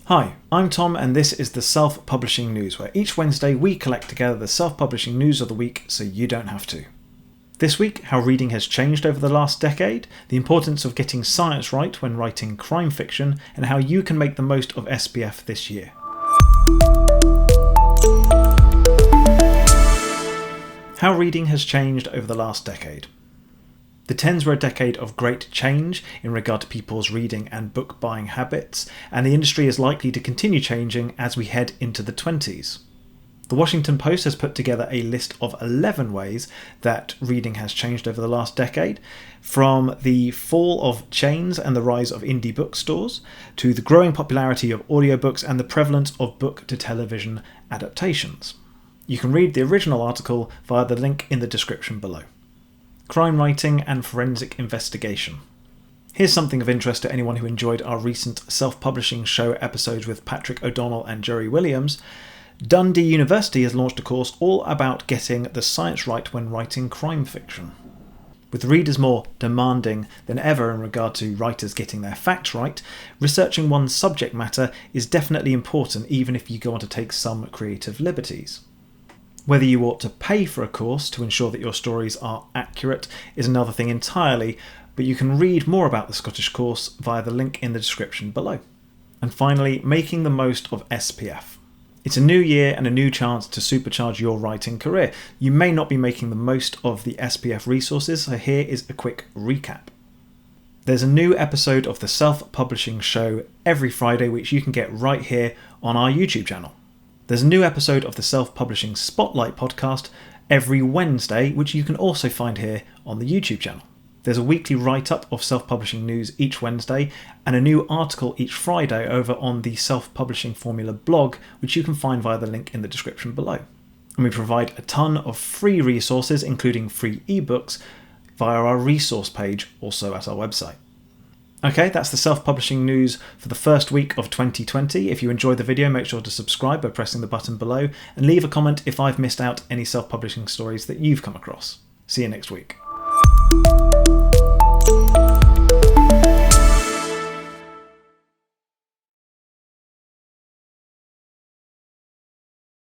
Hi, I'm Tom and this is the Self-Publishing News, where each Wednesday we collect together the self-publishing news of the week so you don't have to. This week, how reading has changed over the last decade, the importance of getting science right when writing crime fiction, and how you can make the most of SPF this year. How reading has changed over the last decade. The 10s were a decade of great change in regard to people's reading and book buying habits, and the industry is likely to continue changing as we head into the 20s. The Washington Post has put together a list of 11 ways that reading has changed over the last decade, from the fall of chains and the rise of indie bookstores, to the growing popularity of audiobooks and the prevalence of book-to-television adaptations. You can read the original article via the link in the description below. Crime writing and forensic investigation. Here's something of interest to anyone who enjoyed our recent self-publishing show episodes with Patrick O'Donnell and Jerry Williams. Dundee University has launched a course all about getting the science right when writing crime fiction. With readers more demanding than ever in regard to writers getting their facts right, researching one's subject matter is definitely important, even if you go on to take some creative liberties. Whether you ought to pay for a course to ensure that your stories are accurate is another thing entirely, but you can read more about the Scottish course via the link in the description below. And finally, making the most of SPF. It's a new year and a new chance to supercharge your writing career. You may not be making the most of the SPF resources, so here is a quick recap. There's a new episode of the Self-Publishing Show every Friday, which you can get right here on our YouTube channel. There's a new episode of the Self-Publishing Spotlight podcast every Wednesday, which you can also find here on the YouTube channel. There's a weekly write-up of self-publishing news each Wednesday, and a new article each Friday over on the Self-Publishing Formula blog, which you can find via the link in the description below. And we provide a ton of free resources, including free ebooks, via our resource page, also at our website. Okay, that's the self-publishing news for the first week of 2020. If you enjoyed the video, make sure to subscribe by pressing the button below, and leave a comment if I've missed out any self-publishing stories that you've come across. See you next week.